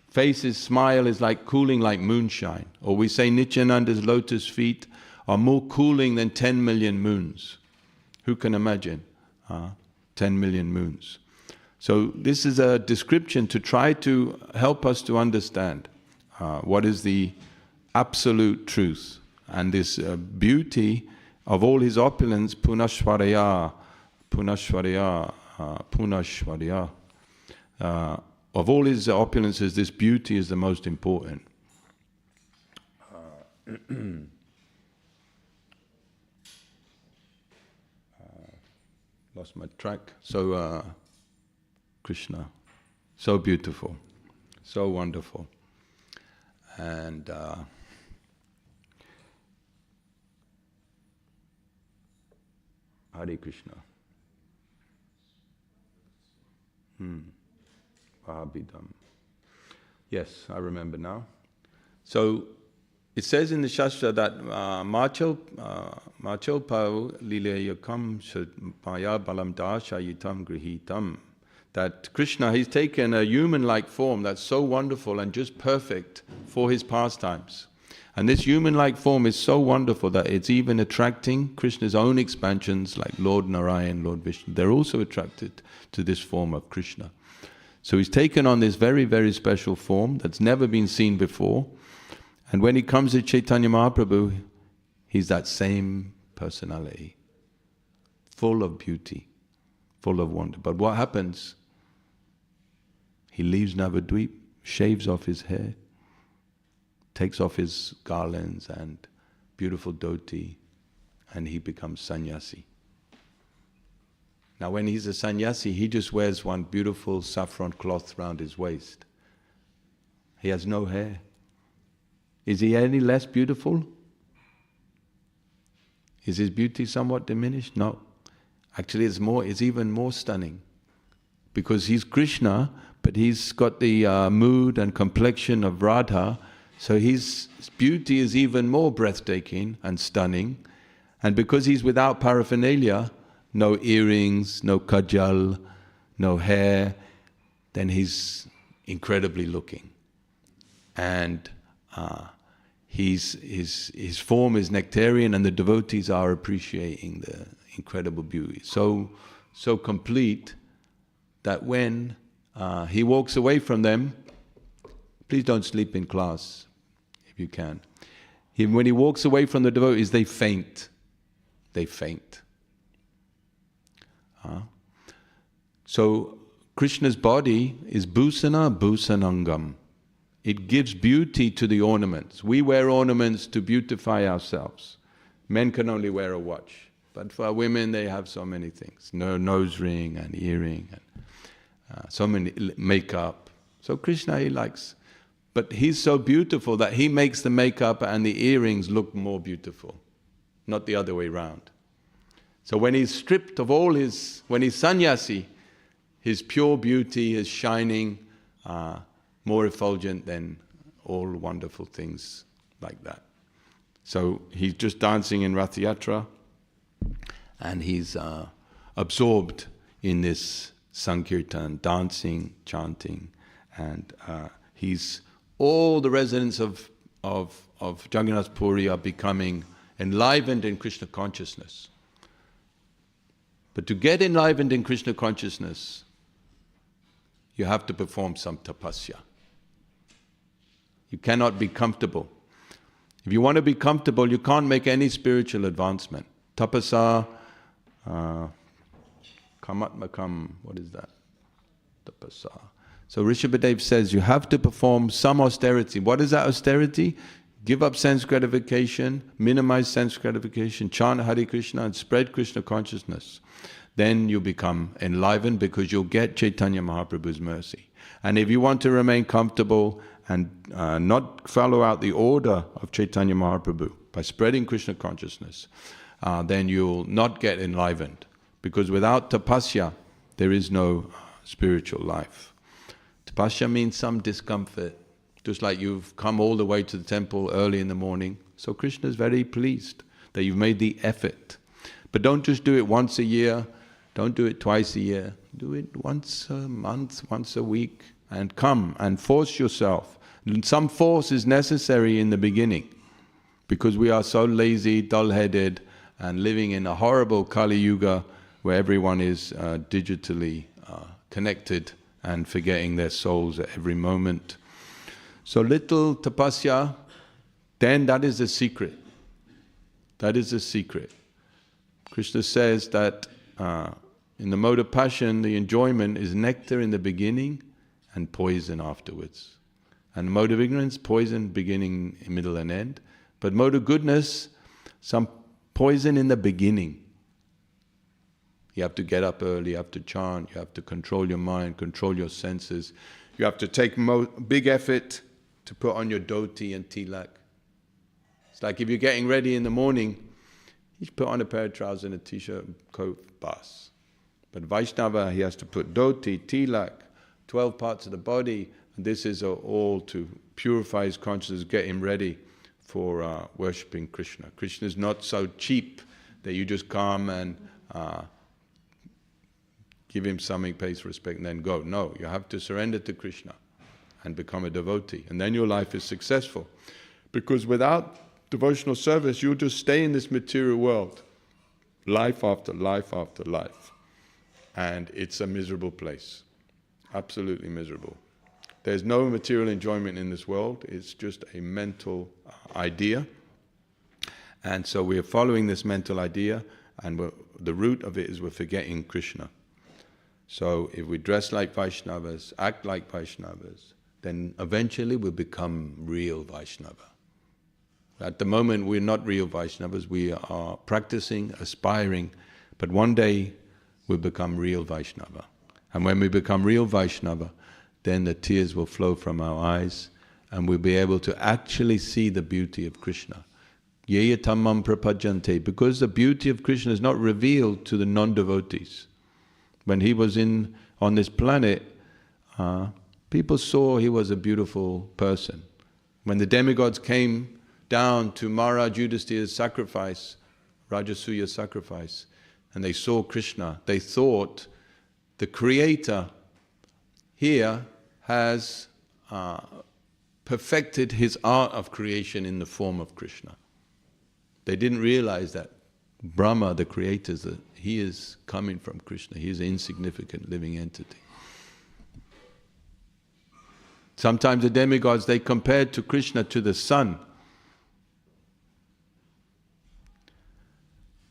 face's smile is like cooling like moonshine. Or we say Nityananda's lotus feet are more cooling than 10 million moons. Who can imagine 10 million moons? So this is a description to try to help us to understand what is the absolute truth. And this beauty of all his opulence, Punashvaraya, of all his opulences, this beauty is the most important. Lost my track. So, Krishna, so beautiful, so wonderful. And Hare Krishna. Vahabhidam. Yes, I remember now. So it says in the Shastra that Machal Pau Lilayakam Maya Balam Dāsa Yitam Grihitam. That Krishna, he's taken a human-like form that's so wonderful and just perfect for his pastimes. And this human-like form is so wonderful that it's even attracting Krishna's own expansions like Lord Narayan, Lord Vishnu. They're also attracted to this form of Krishna. So he's taken on this very, very special form that's never been seen before. And when he comes to Chaitanya Mahaprabhu, he's that same personality, full of beauty, full of wonder. But what happens? He leaves Navadvip, shaves off his hair, takes off his garlands and beautiful dhoti, and he becomes sannyasi. Now when he's a sannyasi, he just wears one beautiful saffron cloth round his waist. He has no hair. Is he any less beautiful? Is his beauty somewhat diminished? No. Actually it's even more stunning. Because he's Krishna, but he's got the mood and complexion of Radha, so his beauty is even more breathtaking and stunning. And because he's without paraphernalia, no earrings, no kajal, no hair, then he's incredibly looking. And his form is nectarian, and the devotees are appreciating the incredible beauty. So complete that when he walks away from them, please don't sleep in class if you can. When he walks away from the devotees, they faint. They faint. So Krishna's body is bhusana bhusanangam. It gives beauty to the ornaments. We wear ornaments to beautify ourselves. Men can only wear a watch. But for women, they have so many things. Nose ring and earring and so many makeup. So Krishna, he likes. But he's so beautiful that he makes the makeup and the earrings look more beautiful, not the other way round. So when he's stripped of all when he's sannyasi, his pure beauty is shining, more effulgent than all wonderful things like that. So he's just dancing in Rath Yatra, and he's absorbed in this Sankirtan, dancing, chanting, and all the residents of Jagannath Puri are becoming enlivened in Krishna consciousness. But to get enlivened in Krishna consciousness, you have to perform some tapasya. You cannot be comfortable. If you want to be comfortable, you can't make any spiritual advancement. Tapasa, kamatmakam, what is that? Tapasa. So Rishabhadev says you have to perform some austerity. What is that austerity? Give up sense gratification, minimize sense gratification, chant Hare Krishna and spread Krishna consciousness. Then you become enlivened because you'll get Chaitanya Mahaprabhu's mercy. And if you want to remain comfortable and not follow out the order of Chaitanya Mahaprabhu by spreading Krishna consciousness, then you'll not get enlivened. Because without tapasya, there is no spiritual life. Tapasya means some discomfort, just like you've come all the way to the temple early in the morning. So Krishna is very pleased that you've made the effort. But don't just do it once a year, don't do it twice a year. Do it once a month, once a week, and come and force yourself. And some force is necessary in the beginning, because we are so lazy, dull-headed, and living in a horrible Kali Yuga where everyone is digitally connected and forgetting their souls at every moment. So little tapasya, then that is the secret. That is the secret. Krishna says that in the mode of passion, the enjoyment is nectar in the beginning and poison afterwards. And the mode of ignorance, poison beginning, middle and end. But mode of goodness, some poison in the beginning. You have to get up early, you have to chant, you have to control your mind, control your senses. You have to take big effort to put on your dhoti and tilak. It's like if you're getting ready in the morning, you put on a pair of trousers and a t-shirt, coat, bas. But Vaishnava, he has to put dhoti, tilak, 12 parts of the body, and this is all to purify his consciousness, get him ready for worshipping Krishna. Krishna is not so cheap that you just come and give him something, pay his respect, and then go. No, you have to surrender to Krishna and become a devotee, and then your life is successful. Because without devotional service, you'll just stay in this material world, life after life after life. And it's a miserable place, absolutely miserable. There's no material enjoyment in this world, it's just a mental idea. And so we're following this mental idea, and the root of it is we're forgetting Krishna. So if we dress like Vaishnavas, act like Vaishnavas, then eventually we'll become real Vaishnava. At the moment we're not real Vaishnavas, we are practicing, aspiring, but one day we'll become real Vaishnava. And when we become real Vaishnava, then the tears will flow from our eyes and we'll be able to actually see the beauty of Krishna. Yeya tammam prapajante, because the beauty of Krishna is not revealed to the non-devotees. When he was on this planet, people saw he was a beautiful person. When the demigods came down to Maharaj Yudhishthira's sacrifice, Rajasuya's sacrifice, and they saw Krishna, they thought the Creator here has perfected his art of creation in the form of Krishna. They didn't realize that Brahma, the Creator, he is coming from Krishna. He is an insignificant living entity. Sometimes the demigods, they compared to Krishna to the sun.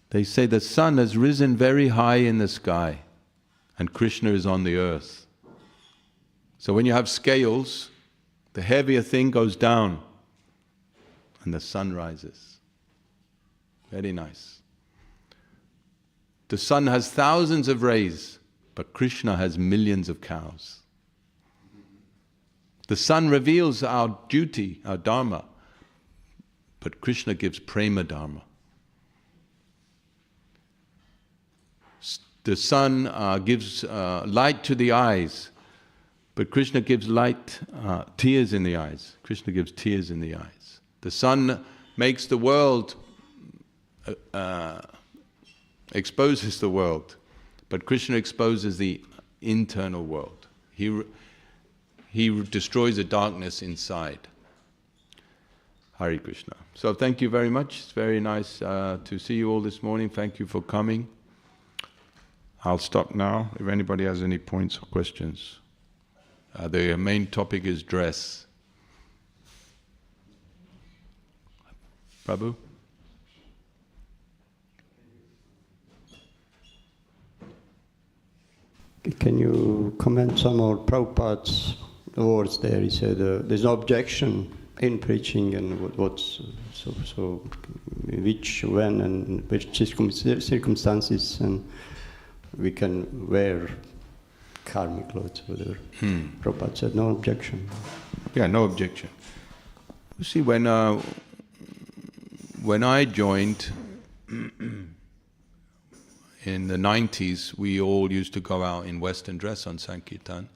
They say the sun has risen very high in the sky and Krishna is on the earth. So when you have scales, the heavier thing goes down and the sun rises. Very nice. The sun has thousands of rays, but Krishna has millions of cows. The sun reveals our duty, our dharma, but Krishna gives prema dharma. The sun gives light to the eyes, but Krishna gives tears in the eyes. Krishna gives tears in the eyes. The sun makes the world, exposes the world, but Krishna exposes the internal world. He destroys the darkness inside. Hare Krishna. So thank you very much. It's very nice to see you all this morning. Thank you for coming. I'll stop now if anybody has any points or questions. The main topic is dress. Prabhu? Can you comment some more Prabhupada's words there? He said there's no objection in preaching and what's so which, when and which circumstances, and we can wear karmic clothes, whatever. Prabhupada said no objection. Yeah, no objection. You see, when I joined, in the 90s, we all used to go out in Western dress on Sankirtan.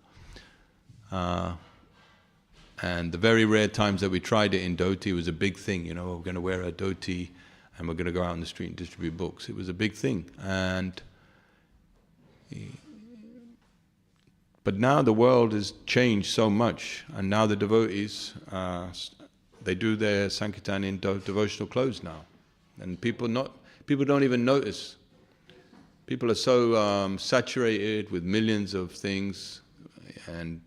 And the very rare times that we tried it in dhoti, it was a big thing. We're going to wear a dhoti and we're going to go out in the street and distribute books. It was a big thing. But now the world has changed so much, and now the devotees, they do their Sankirtan in devotional clothes now. And people don't even notice. People are so saturated with millions of things and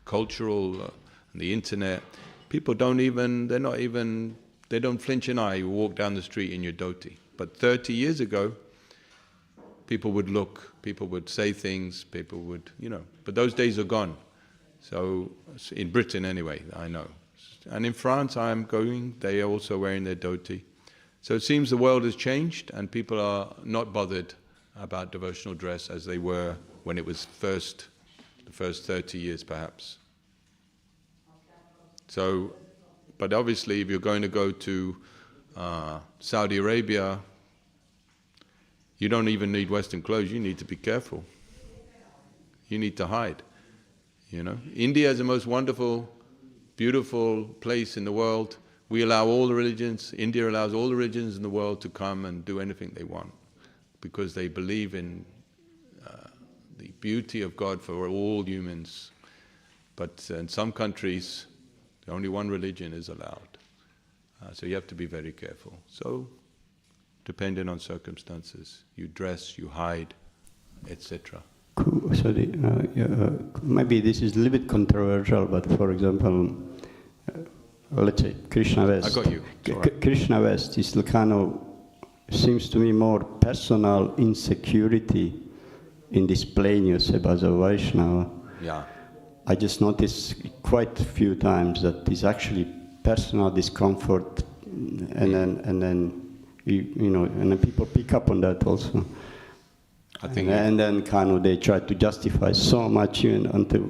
cultural, the internet. People don't flinch an eye. You walk down the street in your dhoti. But 30 years ago, people would look, people would say things, people would, but those days are gone. So, in Britain anyway, I know. And in France, I'm going, they are also wearing their dhoti. So it seems the world has changed and people are not bothered about devotional dress as they were when it was the first 30 years perhaps. So, but obviously if you're going to go to Saudi Arabia, you don't even need Western clothes, you need to be careful. You need to hide, India is the most wonderful, beautiful place in the world. We allow all the religions, India allows all the religions in the world to come and do anything they want because they believe in the beauty of God for all humans. But in some countries, only one religion is allowed. So you have to be very careful. So, depending on circumstances, you dress, you hide, etc. So maybe this is a little bit controversial, but for example, let's say Krishna West. I got you. Krishna West is kind of, seems to me more personal insecurity in displaying yourself as a Vaishnava. Yeah. I just noticed quite a few times that it's actually personal discomfort, and then people pick up on that also. I think and then kind of they try to justify so much even until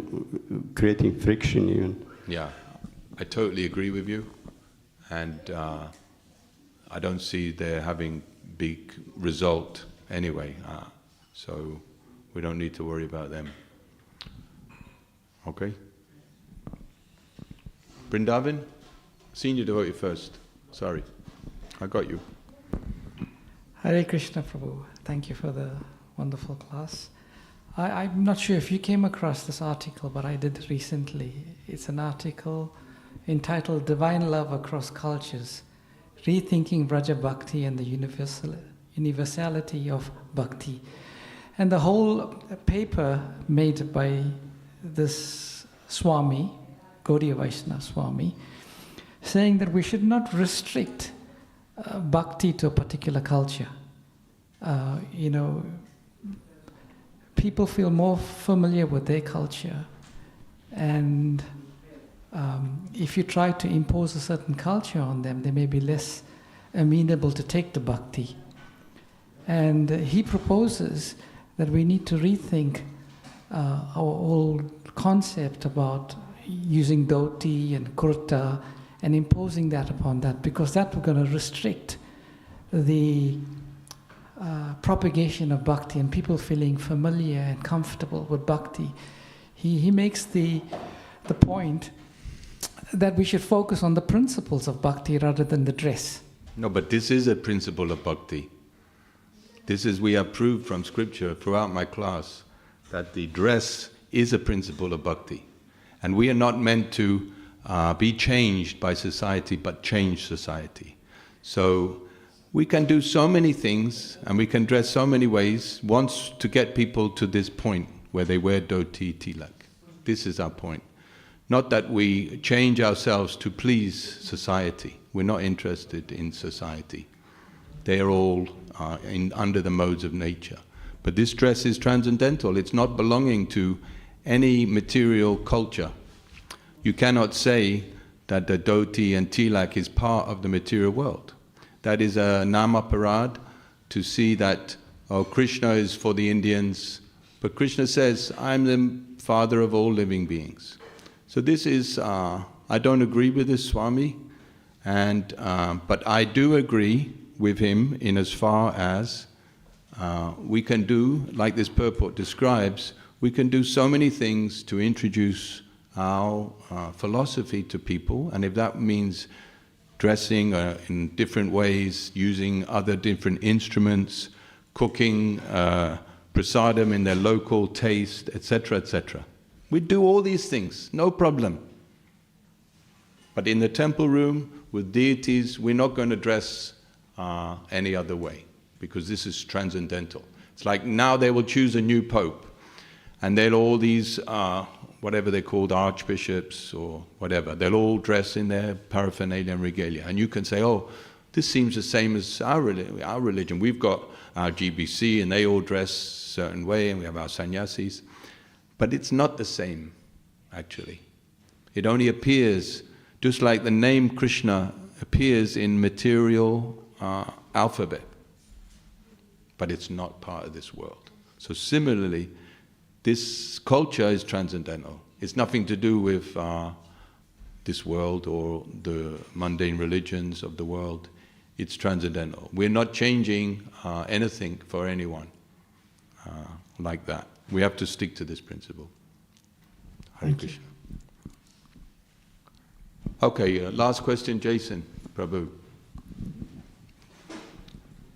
creating friction even. Yeah, I totally agree with you, and I don't see there having big result anyway, so we don't need to worry about them. Okay? Vrindavan? Senior devotee first. Sorry, I got you. Hare Krishna Prabhu, thank you for the wonderful class. I'm not sure if you came across this article, but I did recently. It's an article entitled Divine Love Across Cultures, Rethinking Braja Bhakti and the Universality of Bhakti. And the whole paper made by this Swami, Gaudiya Vaishnava Swami, saying that we should not restrict bhakti to a particular culture. People feel more familiar with their culture, and if you try to impose a certain culture on them, they may be less amenable to take the bhakti. And he proposes that we need to rethink our whole concept about using dhoti and kurta and imposing that upon that, because that we're going to restrict the propagation of bhakti and people feeling familiar and comfortable with bhakti. He makes the point that we should focus on the principles of bhakti rather than the dress. No, but this is a principle of bhakti. We have proved from scripture throughout my class that the dress is a principle of bhakti. And we are not meant to be changed by society, but change society. So we can do so many things and we can dress so many ways once to get people to this point where they wear dhoti, tilak. This is our point. Not that we change ourselves to please society. We're not interested in society. They are all under the modes of nature. But this dress is transcendental. It's not belonging to any material culture. You cannot say that the dhoti and tilak is part of the material world. That is a namaparad, to see that, Krishna is for the Indians, but Krishna says, I'm the father of all living beings. So this is, I don't agree with this Swami, but I do agree with him in as far as we can do, like this purport describes, we can do so many things to introduce our philosophy to people, and if that means dressing in different ways, using other different instruments, cooking prasadam in their local taste, etc., etc. We do all these things, no problem. But in the temple room with deities, we're not going to dress any other way, because this is transcendental. It's like now they will choose a new pope, and they'll all these, whatever they're called, archbishops or whatever, they'll all dress in their paraphernalia and regalia. And you can say, oh, this seems the same as our religion. We've got our GBC and they all dress a certain way, and we have our sannyasis. But it's not the same, actually. It only appears, just like the name Krishna appears in material alphabet, but it's not part of this world. So similarly, this culture is transcendental. It's nothing to do with this world or the mundane religions of the world. It's transcendental. We're not changing anything for anyone like that. We have to stick to this principle. Hare Krishna. Okay, last question, Jason, Prabhu.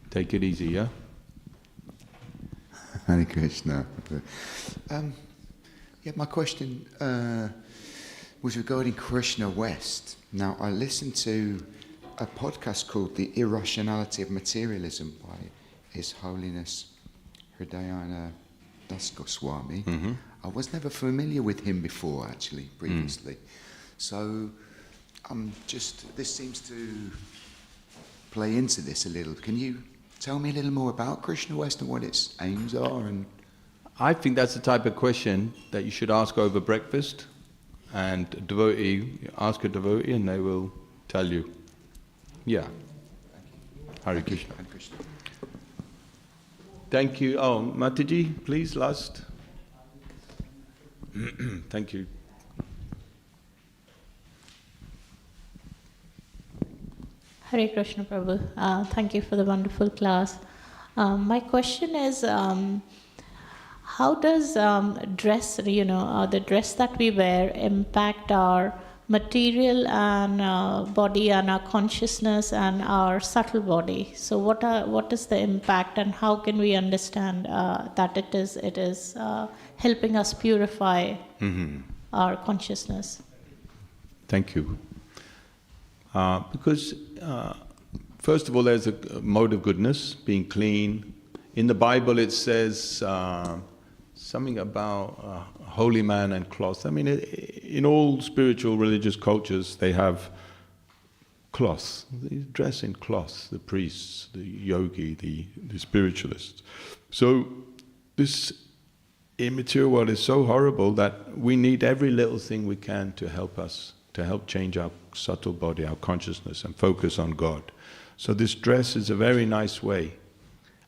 Take it easy, yeah? Hare Krishna. Yeah, my question was regarding Krishna West. Now, I listened to a podcast called The Irrationality of Materialism by His Holiness Hridayana Das Goswami. Mm-hmm. I was never familiar with him before, actually, previously. So, this seems to play into this a little. Can you tell me a little more about Krishna West and what its aims are? And I think that's the type of question that you should ask over breakfast, and ask a devotee and they will tell you. Yeah. Hare Krishna. Hare Krishna. Thank you. Oh, Mataji, please, last. Thank you. Hare Krishna Prabhu. Thank you for the wonderful class. My question is, how does dress, the dress that we wear impact our material and body and our consciousness and our subtle body? So what is the impact, and how can we understand that it is helping us purify our consciousness? Thank you. Because first of all, there's a mode of goodness, being clean. In the Bible it says something about a holy man and cloth. I mean, in all spiritual religious cultures, they have cloth. They dress in cloth, the priests, the yogi, the spiritualists. So this immaterial world is so horrible that we need every little thing we can to help us, to help change our subtle body, our consciousness, and focus on God. So this dress is a very nice way.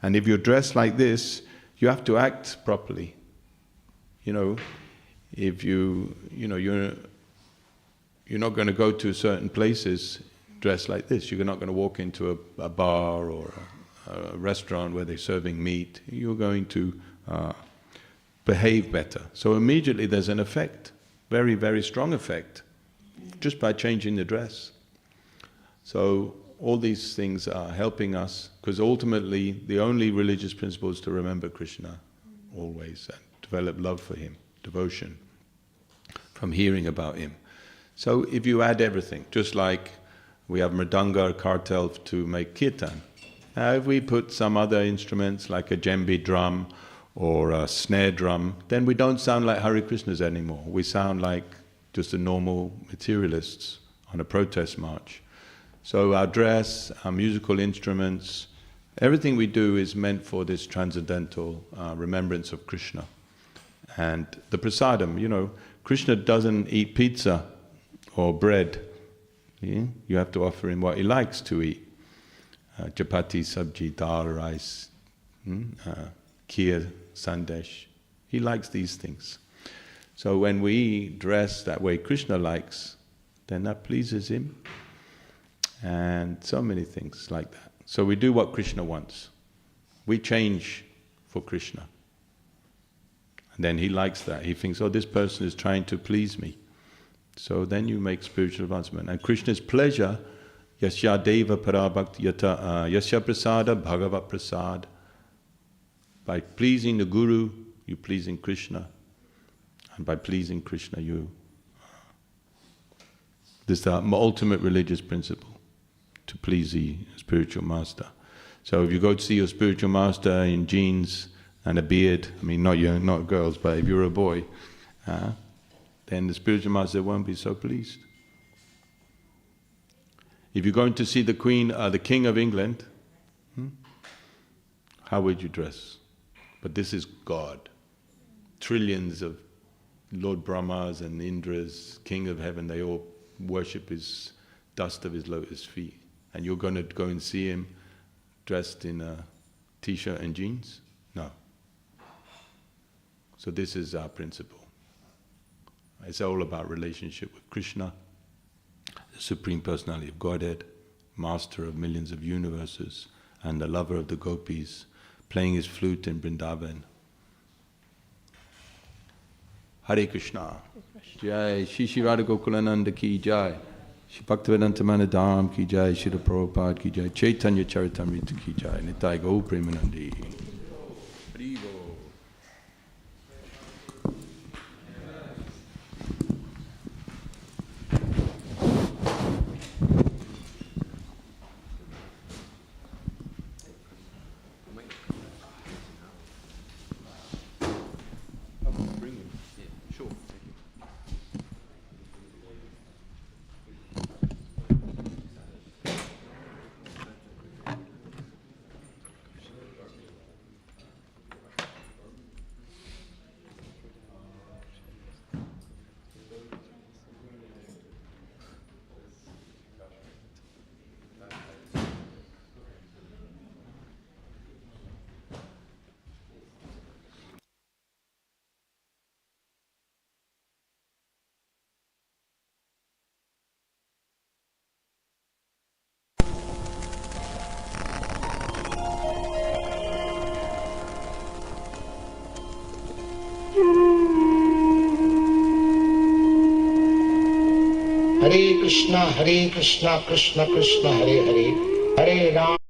And if you're dressed like this, you have to act properly. If you're not going to go to certain places dressed like this. You're not going to walk into a bar or a restaurant where they're serving meat. You're going to behave better. So immediately there's an effect, very, very strong effect, just by changing the dress. So all these things are helping us, because ultimately the only religious principle is to remember Krishna always and develop love for him, devotion from hearing about him. So if you add everything, just like we have mridanga or kartal to make kirtan. Now if we put some other instruments like a djembe drum or a snare drum, then we don't sound like Hare Krishnas anymore. We sound like just the normal materialists on a protest march. So our dress, our musical instruments, everything we do is meant for this transcendental remembrance of Krishna. And the prasadam, Krishna doesn't eat pizza or bread. Yeah? You have to offer him what he likes to eat. Chapati, sabji, dal, rice, kheer, sandesh. He likes these things. So when we dress that way Krishna likes, then that pleases him. And so many things like that. So we do what Krishna wants. We change for Krishna. And then he likes that. He thinks, oh, this person is trying to please me. So then you make spiritual advancement. And Krishna's pleasure, yasya deva parabhakti yata yasya prasada bhagavat prasad. By pleasing the Guru, you're pleasing Krishna. And by pleasing Krishna, this is the ultimate religious principle, to please the spiritual master. So if you go to see your spiritual master in jeans and a beard, I mean not girls, but if you're a boy, then the spiritual master won't be so pleased. If you're going to see the Queen, the King of England, how would you dress? But this is God. Trillions of Lord Brahmas and Indras, King of Heaven, they all worship his dust of his lotus feet. And you're going to go and see him dressed in a t-shirt and jeans? No. So this is our principle. It's all about relationship with Krishna, the Supreme Personality of Godhead, master of millions of universes, and the lover of the gopis, playing his flute in Vrindavan. Hare Krishna. Jai. Shri Radha Gokulananda ki jai. Shri Bhaktivedanta Manadham ki jai. Shri Prabhupada ki jai. Caitanya-Caritāmṛta ki jai. Nitai Gaur Premanandi. Haribo. Hare Krishna, Krishna Krishna, Hare Hare, Hare Ram.